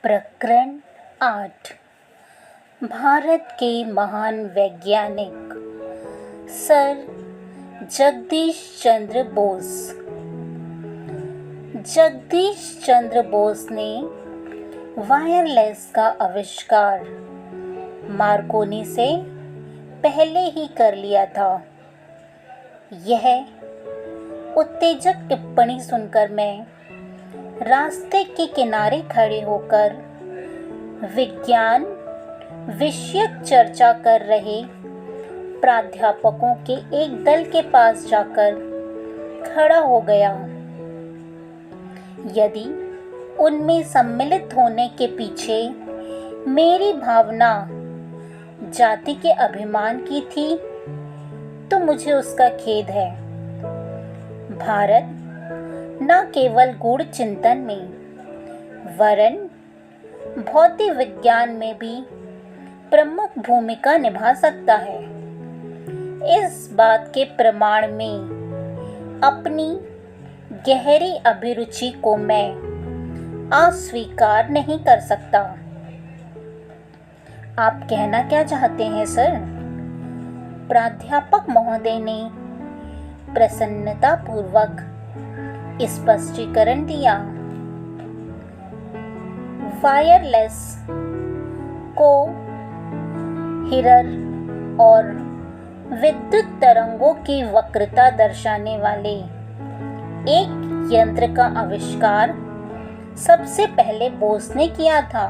प्रकरण 8। भारत के महान वैज्ञानिक सर जगदीश चंद्र बोस। जगदीश चंद्र बोस ने वायरलेस का आविष्कार मार्कोनी से पहले ही कर लिया था। यह उत्तेजक टिप्पणी सुनकर मैं रास्ते के किनारे खड़े होकर विज्ञान विषयक चर्चा कर रहे प्राध्यापकों के एक दल के पास जाकर खड़ा हो गया। यदि उनमें सम्मिलित होने के पीछे मेरी भावना जाति के अभिमान की थी तो मुझे उसका खेद है। भारत न केवल गूढ़ चिंतन में वरन भौतिक विज्ञान में भी प्रमुख भूमिका निभा सकता है। इस बात के प्रमाण में अपनी गहरी अभिरुचि को मैं अस्वीकार नहीं कर सकता। आप कहना क्या चाहते हैं सर? प्राध्यापक महोदय ने प्रसन्नतापूर्वक स्पष्टीकरण दिया। वायरलेस को हिरर और विद्युत तरंगों की वक्रता दर्शाने वाले एक यंत्र का आविष्कार सबसे पहले बोस ने किया था,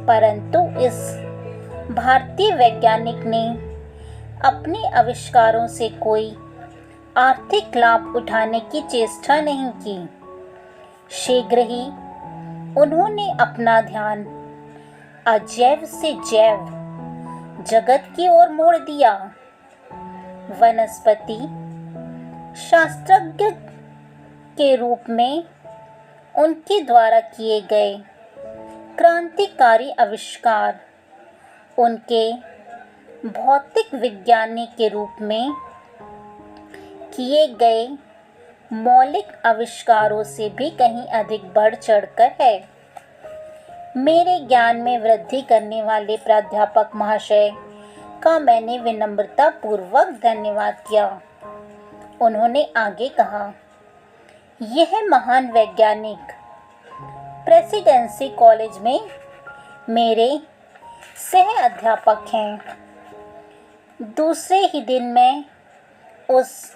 परंतु इस भारतीय वैज्ञानिक ने अपने आविष्कारों से कोई आर्थिक लाभ उठाने की चेष्टा नहीं की। शीघ्र ही उन्होंने अपना ध्यान अजैव से जैव जगत की ओर मोड़ दिया। वनस्पति शास्त्रज्ञ के रूप में उनके द्वारा किए गए क्रांतिकारी आविष्कार उनके भौतिक विज्ञानी के रूप में किए गए मौलिक आविष्कारों से भी कहीं अधिक बढ़ चढ़कर है। मेरे ज्ञान में वृद्धि करने वाले प्राध्यापक महाशय का मैंने विनम्रता पूर्वक धन्यवाद किया। उन्होंने आगे कहा, यह महान वैज्ञानिक प्रेसिडेंसी कॉलेज में मेरे सह अध्यापक हैं। दूसरे ही दिन मैं उस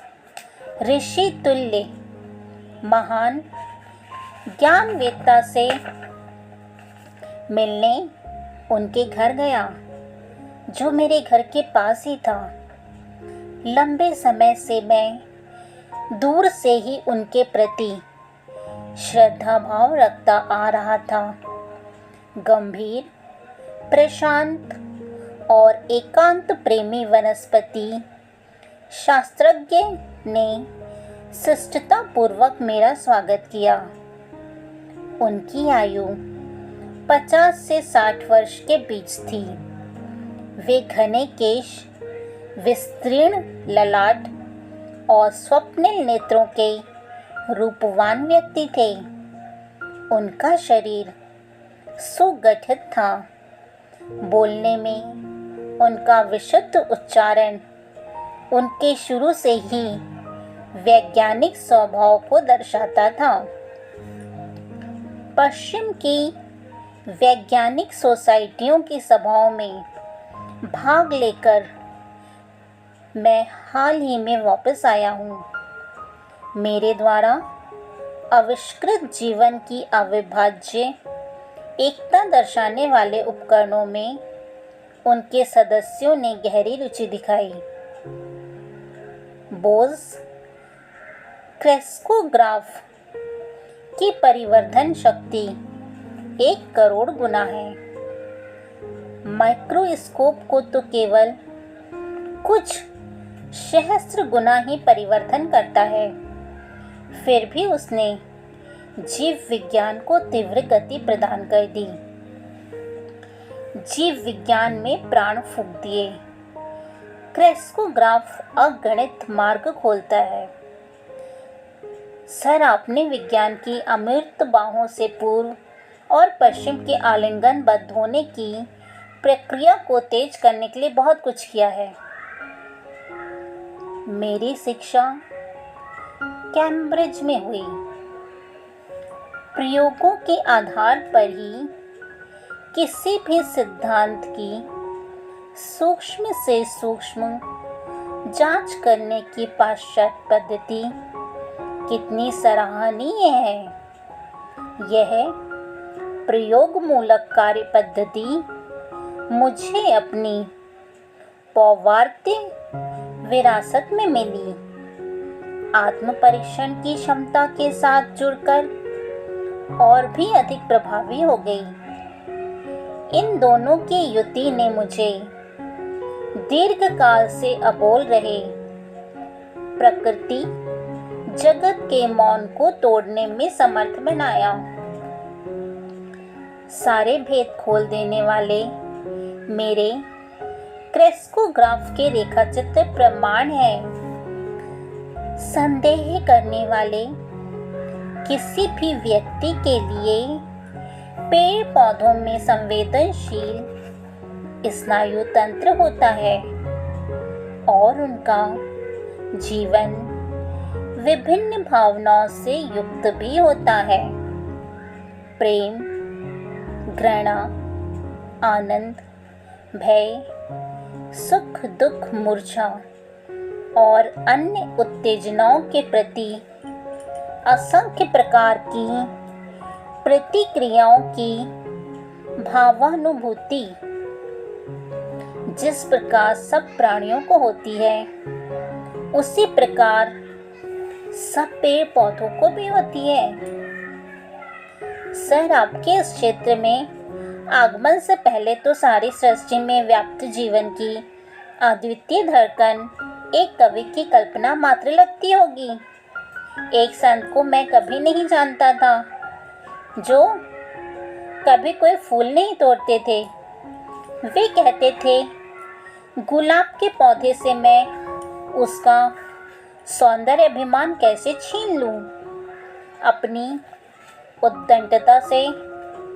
ऋषि तुल्य महान ज्ञानवेत्ता से मिलने उनके घर गया, जो मेरे घर के पास ही था। लंबे समय से मैं दूर से ही उनके प्रति श्रद्धा भाव रखता आ रहा था। गंभीर, प्रशांत और एकांत प्रेमी वनस्पति शास्त्रज्ञ ने शिष्टता पूर्वक मेरा स्वागत किया। उनकी आयु 50 से 60 वर्ष के बीच थी। वे घने केश, विस्तीर्ण ललाट और स्वप्निल नेत्रों के रूपवान व्यक्ति थे। उनका शरीर सुगठित था। बोलने में उनका विशुद्ध उच्चारण उनके शुरू से ही वैज्ञानिक स्वभाव को दर्शाता था। पश्चिम की वैज्ञानिक सोसाइटियों की सभाओं में भाग लेकर मैं हाल ही में वापस आया हूँ। मेरे द्वारा आविष्कृत जीवन की अविभाज्य एकता दर्शाने वाले उपकरणों में उनके सदस्यों ने गहरी रुचि दिखाई। बोस क्रेस्कोग्राफ की परिवर्धन शक्ति 1 करोड़ गुना है। माइक्रोस्कोप को तो केवल कुछ सहस्त्र गुना ही परिवर्धन करता है। फिर भी उसने जीव विज्ञान को तीव्र गति प्रदान कर दी, जीव विज्ञान में प्राण फूंक दिए। क्रेस्कोग्राफ अगणित मार्ग खोलता है। सर, आपने विज्ञान की अमूर्त बाहों से पूर्व और पश्चिम के आलिंगनबद्ध होने की प्रक्रिया को तेज करने के लिए बहुत कुछ किया है। मेरी शिक्षा कैम्ब्रिज में हुई। प्रयोगों के आधार पर ही किसी भी सिद्धांत की सूक्ष्म से सूक्ष्म जांच करने की पाश्चात्य पद्धति कितनी सराहनीय है। यह प्रयोगमूलक कार्य पद्धति मुझे अपनी पौर्वात्य विरासत में मिली। आत्म परीक्षण की क्षमता के साथ जुड़कर और भी अधिक प्रभावी हो गई। इन दोनों की युति ने मुझे दीर्घकाल से अबोल रहे प्रकृति जगत के मौन को तोड़ने में समर्थ बनाया। सारे भेद खोल देने वाले मेरे क्रेस्कोग्राफ के रेखाचित्र प्रमाण है। संदेह करने वाले किसी भी व्यक्ति के लिए पेड़ पौधों में संवेदनशील स्नायु तंत्र होता है और उनका जीवन विभिन्न भावनाओं से युक्त भी होता है। प्रेम, घृणा, आनंद, भय, सुख, दुख, मूर्छा और अन्य उत्तेजनाओं के प्रति असंख्य प्रकार की प्रतिक्रियाओं की भावानुभूति जिस प्रकार सब प्राणियों को होती है, उसी प्रकार सब पेड़ पौधों को भी होती है। सर, आपके इस क्षेत्र में आगमन से पहले तो सारी सृष्टि में व्याप्त जीवन की अद्वितीय धड़कन एक कवि की कल्पना मात्र लगती होगी। एक संत को मैं कभी नहीं जानता था जो कभी कोई फूल नहीं तोड़ते थे। वे कहते थे, गुलाब के पौधे से मैं उसका सौंदर्य अभिमान कैसे छीन लूं? अपनी उद्दंडता से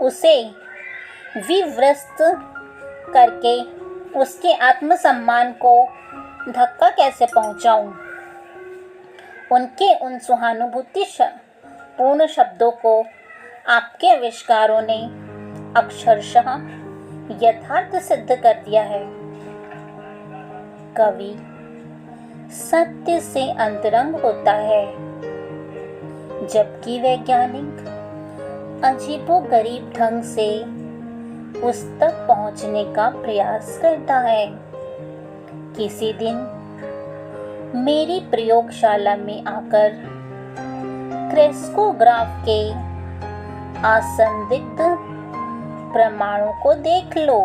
उसे विव्रस्त करके उसके आत्मसम्मान को धक्का कैसे पहुंचाऊं? उनके उन सहानुभूति पूर्ण शब्दों को आपके आविष्कारों ने अक्षरशः यथार्थ सिद्ध कर दिया है। कवि सत्य से अंतरंग होता है, जबकि वैज्ञानिक अजीबोगरीब ढंग से उस तक पहुंचने का प्रयास करता है। किसी दिन मेरी प्रयोगशाला में आकर क्रेस्कोग्राफ के असंदिग्ध प्रमाणों को देख लो।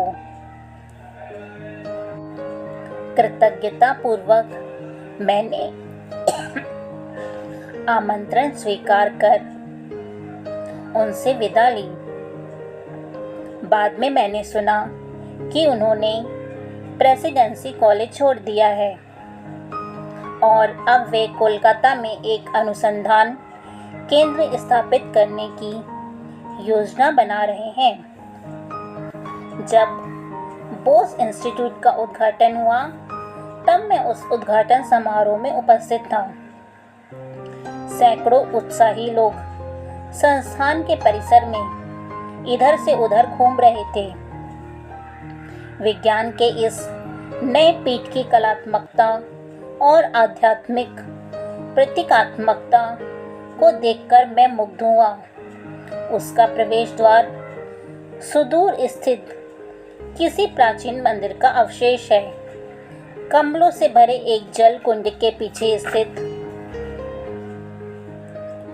कृतज्ञता पूर्वक मैंने आमंत्रण स्वीकार कर उनसे विदा ली। बाद में मैंने सुना कि उन्होंने प्रेसिडेंसी कॉलेज छोड़ दिया है और अब वे कोलकाता में एक अनुसंधान केंद्र स्थापित करने की योजना बना रहे हैं। जब बोस इंस्टीट्यूट का उद्घाटन हुआ तब मैं उस उद्घाटन समारोह में उपस्थित था। सैकड़ों उत्साही लोग संस्थान के परिसर में इधर से उधर घूम रहे थे। विज्ञान के इस नए पीठ की कलात्मकता और आध्यात्मिक प्रतीकात्मकता को देखकर मैं मुग्ध हुआ। उसका प्रवेश द्वार सुदूर स्थित किसी प्राचीन मंदिर का अवशेष है। कमलों से भरे एक जल कुंड के पीछे स्थित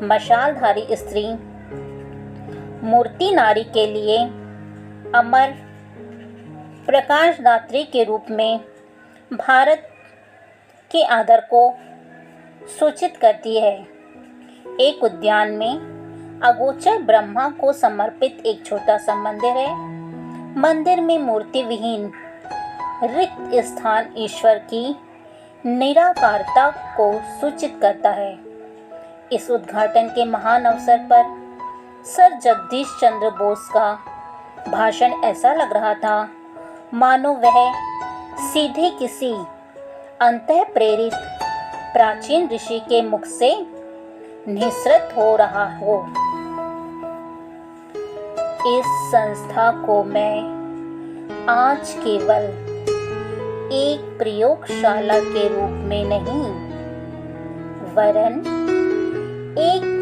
मशालधारी स्त्री मूर्ति नारी के लिए अमर प्रकाशदात्री के रूप में भारत के आदर को सूचित करती है। एक उद्यान में अगोचर ब्रह्मा को समर्पित एक छोटा सा मंदिर है। मंदिर में मूर्ति विहीन रिक्त स्थान ईश्वर की निराकारता को सूचित करता है। इस उद्घाटन के महान अवसर पर सर जगदीश चंद्र बोस का भाषण ऐसा लग रहा था मानो वह सीधे किसी अंतः प्रेरित प्राचीन ऋषि के मुख से निःसृत हो रहा हो। इस संस्था को मैं आज केवल एक प्रयोगशाला के रूप में नहीं, वरन एक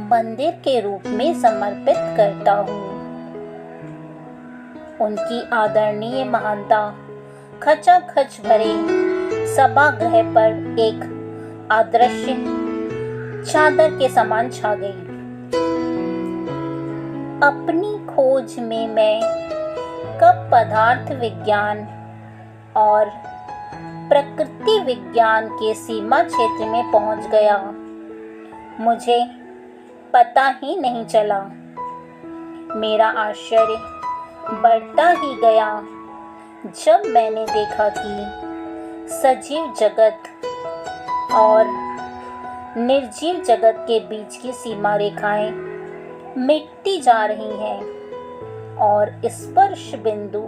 मंदिर के रूप में समर्पित करता हूँ। उनकी आदरणीय महानता खचाखच भरे सभागृह पर एक अदृश्य चादर के समान छा गई। अपनी खोज में मैं कब पदार्थ विज्ञान और प्रकृति विज्ञान के सीमा क्षेत्र में पहुंच गया, मुझे पता ही नहीं चला। मेरा आश्चर्य बढ़ता ही गया जब मैंने देखा कि सजीव जगत और निर्जीव जगत के बीच की सीमा रेखाएं मिटती जा रही हैं और स्पर्श बिंदु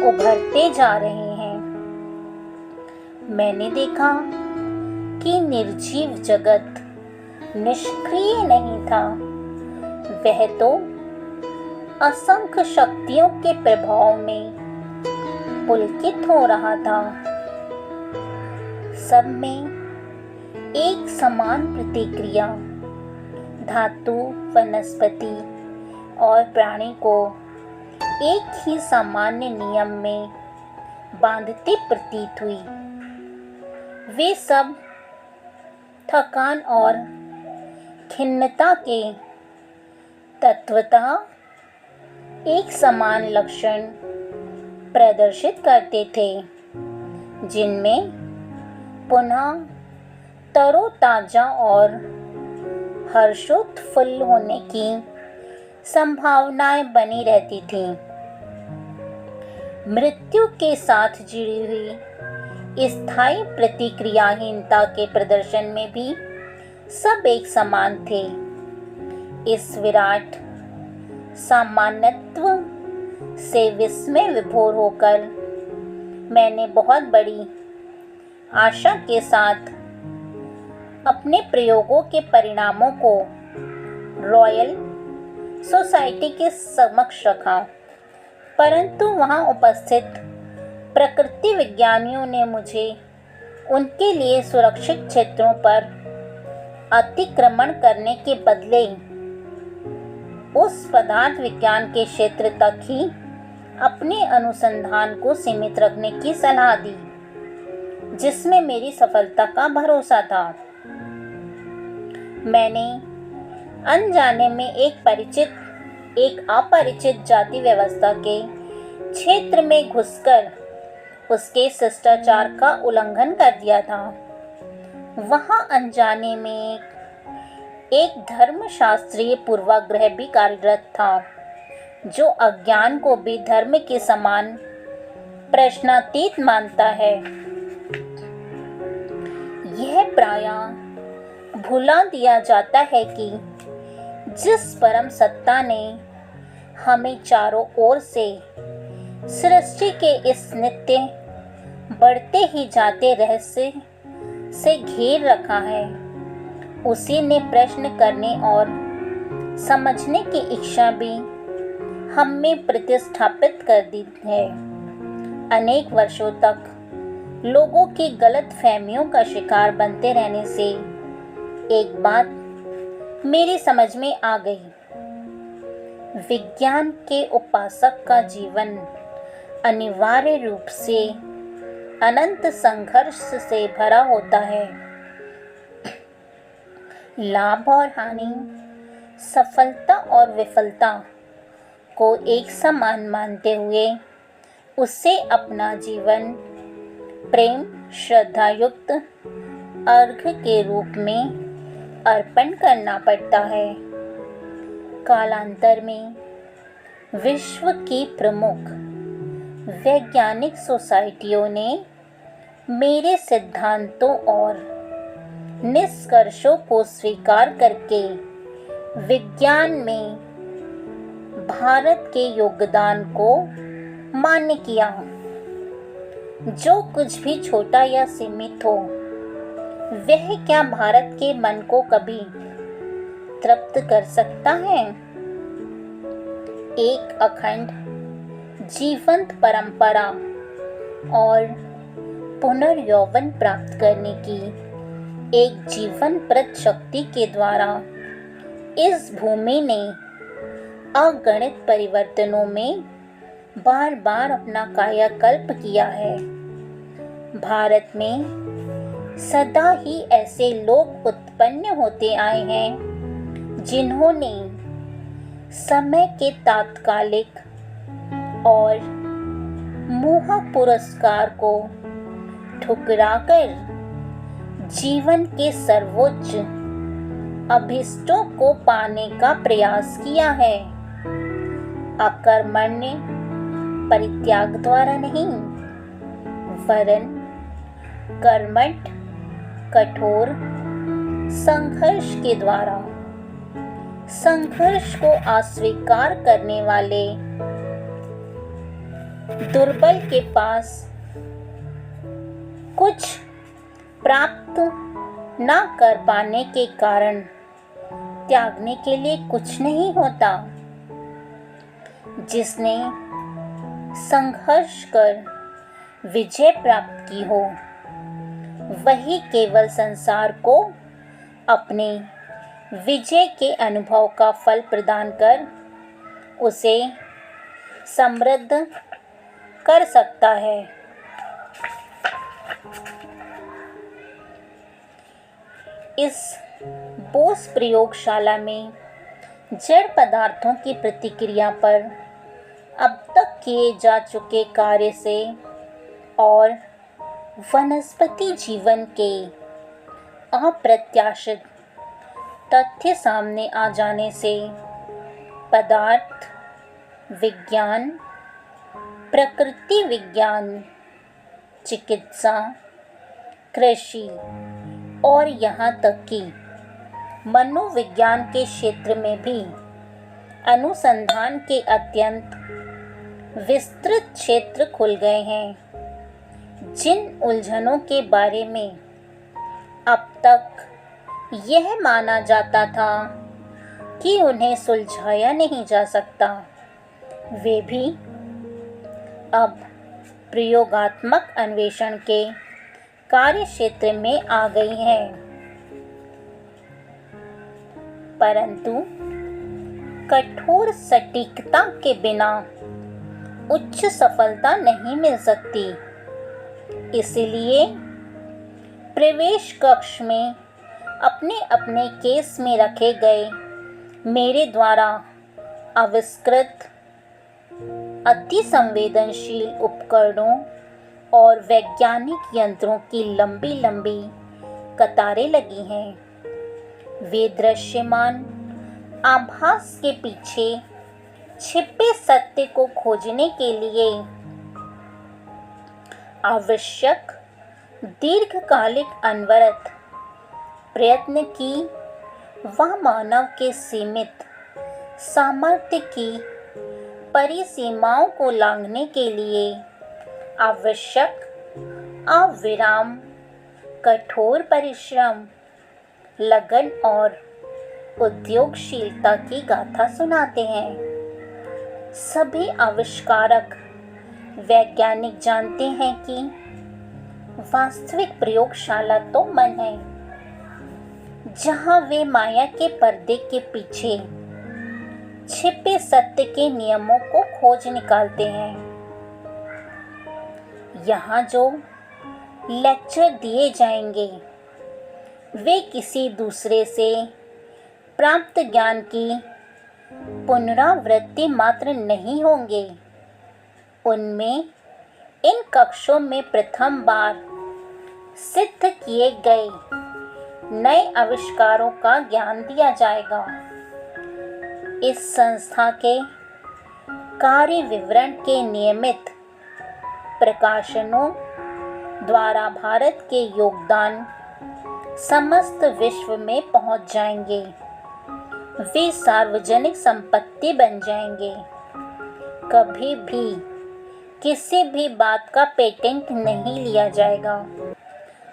उभरते जा रहे हैं। मैंने देखा कि निर्जीव जगत निष्क्रिय नहीं था, वह तो असंख्य शक्तियों के प्रभाव में पुलकित हो रहा था। सब में एक समान प्रतिक्रिया धातु, वनस्पति और प्राणी को एक ही सामान्य नियम में बांधती प्रतीत हुई। वे सब थकान और खिन्नता के तत्वतः एक समान लक्षण प्रदर्शित करते थे, जिनमें पुनः तरोताजा और हर्षोत्फुल्ल होने की संभावनाएं बनी रहती थीं। मृत्यु के साथ जुड़ी हुई स्थायी प्रतिक्रियाहीनता के प्रदर्शन में भी सब एक समान थे। इस विराट सामान्यत्व से विस्मय विभोर होकर मैंने बहुत बड़ी आशा के साथ अपने प्रयोगों के परिणामों को रॉयल सोसाइटी के समक्ष रखा, परंतु वहां उपस्थित प्रकृति विज्ञानियों ने मुझे उनके लिए सुरक्षित क्षेत्रों पर अतिक्रमण करने के बदले उस पदार्थ विज्ञान के क्षेत्र तक ही अपने अनुसंधान को सीमित रखने की सलाह दी, जिसमें मेरी सफलता का भरोसा था। मैंने अनजाने में एक अपरिचित जाति व्यवस्था के क्षेत्र में घुसकर उसके शिष्टाचार का उल्लंघन कर दिया था। वहां अनजाने में एक धर्मशास्त्रीय पूर्वाग्रह भी कार्यरत था, जो अज्ञान को भी धर्म के समान प्रश्नातीत मानता है। यह प्रायः भुला दिया जाता है कि जिस परम सत्ता ने हमें चारों ओर से सृष्टि के इस नित्य बढ़ते ही जाते रहस्य से घेर रखा है, उसी ने प्रश्न करने और समझने की इच्छा भी हम में प्रतिस्थापित कर दी है। अनेक वर्षों तक लोगों की गलत फहमियों का शिकार बनते रहने से एक बात मेरी समझ में आ गई। विज्ञान के उपासक का जीवन अनिवार्य रूप से अनंत संघर्ष से भरा होता है। लाभ और हानि, सफलता और विफलता को एक समान मानते हुए उससे अपना जीवन प्रेम श्रद्धायुक्त अर्घ के रूप में अर्पण करना पड़ता है। कालांतर में विश्व की प्रमुख वैज्ञानिक सोसाइटियों ने मेरे सिद्धांतों और निष्कर्षों को स्वीकार करके विज्ञान में भारत के योगदान को मान्य किया। जो कुछ भी छोटा या सीमित हो, वह क्या भारत के मन को कभी तृप्त कर सकता है? एक अखंड जीवंत परंपरा और पुनर्यौवन प्राप्त करने की एक जीवनप्रद शक्ति के द्वारा इस भूमि ने अगणित परिवर्तनों में बार बार अपना कायाकल्प किया है। भारत में सदा ही ऐसे लोग उत्पन्न होते आए हैं जिन्होंने समय के तात्कालिक और मोहक पुरस्कार को ठुकराकर जीवन के सर्वोच्च अभिष्टों को पाने का प्रयास किया है। अकर्मण्य परित्याग द्वारा नहीं, वरन कर्मठ कठोर संघर्ष के द्वारा। संघर्ष को अस्वीकार करने वाले दुर्बल के पास कुछ प्राप्त न कर पाने के कारण त्यागने के लिए कुछ नहीं होता। जिसने संघर्ष कर विजय प्राप्त की हो, वही केवल संसार को अपने विजय के अनुभव का फल प्रदान कर उसे समृद्ध कर सकता है। इस बोस प्रयोगशाला में जड़ पदार्थों की प्रतिक्रिया पर अब तक किए जा चुके कार्य से और वनस्पति जीवन के अप्रत्याशित तथ्य सामने आ जाने से पदार्थ विज्ञान, प्रकृति विज्ञान, चिकित्सा, कृषि और यहाँ तक कि मनोविज्ञान के क्षेत्र में भी अनुसंधान के अत्यंत विस्तृत क्षेत्र खुल गए हैं। जिन उलझनों के बारे में अब तक यह माना जाता था कि उन्हें सुलझाया नहीं जा सकता, वे भी अब प्रयोगात्मक अन्वेषण के कार्य क्षेत्र में आ गई हैं। परंतु कठोर सटीकता के बिना उच्च सफलता नहीं मिल सकती। इसलिए प्रवेश कक्ष में अपने अपने केस में रखे गए मेरे द्वारा आविष्कृत अति संवेदनशील उपकरणों और वैज्ञानिक यंत्रों की लंबी लंबी कतारें लगी हैं। वे दृश्यमान आभास के पीछे छिपे सत्य को खोजने के लिए आवश्यक दीर्घकालिक अनवरत प्रयत्न की वह मानव के सीमित सामर्थ्य की परिसीमाओं को लांघने के लिए आवश्यक अविराम कठोर परिश्रम, लगन और उद्योगशीलता की गाथा सुनाते हैं। सभी आविष्कारक वैज्ञानिक जानते हैं कि वास्तविक प्रयोगशाला तो मन है, जहां वे माया के पर्दे के पीछे छिपे सत्य के नियमों को खोज निकालते हैं। यहाँ जो लेक्चर दिए जाएंगे वे किसी दूसरे से प्राप्त ज्ञान की पुनरावृत्ति मात्र नहीं होंगे। उनमें इन कक्षों में प्रथम बार सिद्ध किए गए नए आविष्कारों का ज्ञान दिया जाएगा। इस संस्था के कार्य विवरण के नियमित प्रकाशनों द्वारा भारत के योगदान समस्त विश्व में पहुंच जाएंगे। वे सार्वजनिक संपत्ति बन जाएंगे। कभी भी किसी भी बात का पेटेंट नहीं लिया जाएगा।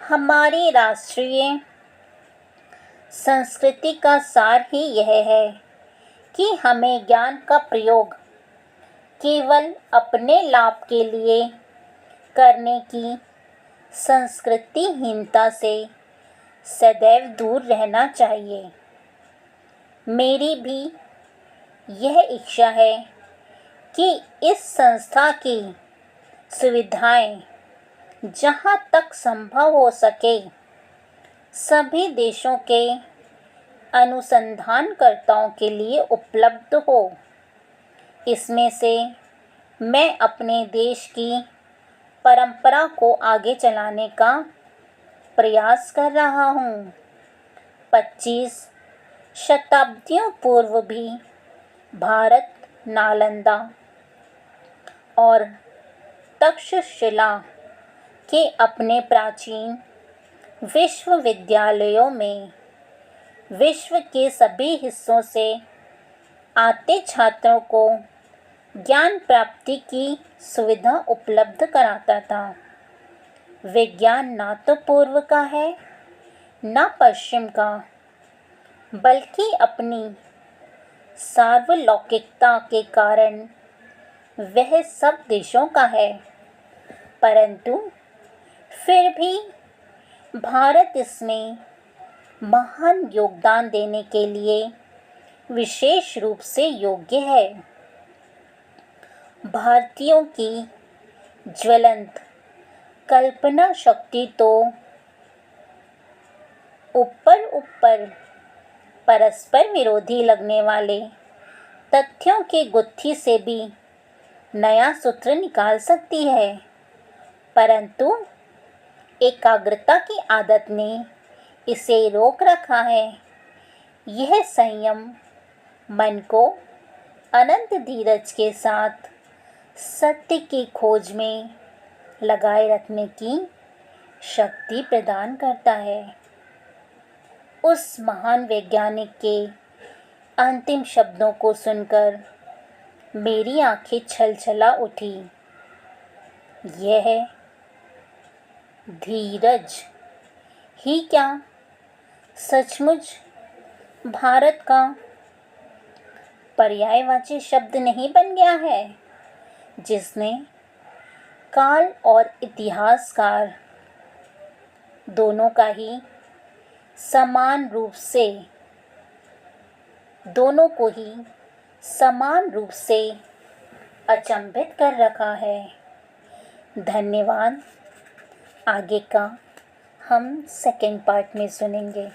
हमारी राष्ट्रीय संस्कृति का सार ही यह है कि हमें ज्ञान का प्रयोग केवल अपने लाभ के लिए करने की संस्कृतिहीनता से सदैव दूर रहना चाहिए। मेरी भी यह इच्छा है कि इस संस्था की सुविधाएं जहां तक संभव हो सके सभी देशों के अनुसंधानकर्ताओं के लिए उपलब्ध हो। इसमें से मैं अपने देश की परंपरा को आगे चलाने का प्रयास कर रहा हूँ। 25 शताब्दियों पूर्व भी भारत नालंदा और तक्षशिला के अपने प्राचीन विश्वविद्यालयों में विश्व के सभी हिस्सों से आते छात्रों को ज्ञान प्राप्ति की सुविधा उपलब्ध कराता था। विज्ञान ना तो पूर्व का है ना पश्चिम का, बल्कि अपनी सार्वलौकिकता के कारण वह सब देशों का है। परंतु फिर भी भारत इसमें महान योगदान देने के लिए विशेष रूप से योग्य है। भारतीयों की ज्वलंत कल्पना शक्ति तो ऊपर परस्पर विरोधी लगने वाले तथ्यों की गुत्थी से भी नया सूत्र निकाल सकती है, परंतु एकाग्रता की आदत ने इसे रोक रखा है। यह संयम मन को अनंत धीरज के साथ सत्य की खोज में लगाए रखने की शक्ति प्रदान करता है। उस महान वैज्ञानिक के अंतिम शब्दों को सुनकर मेरी आंखें छलछला उठी। यह धीरज ही क्या सचमुच भारत का पर्यायवाची शब्द नहीं बन गया है, जिसने काल और इतिहासकार दोनों को ही समान रूप से अचंभित कर रखा है। धन्यवाद। आगे का हम सेकंड पार्ट में सुनेंगे।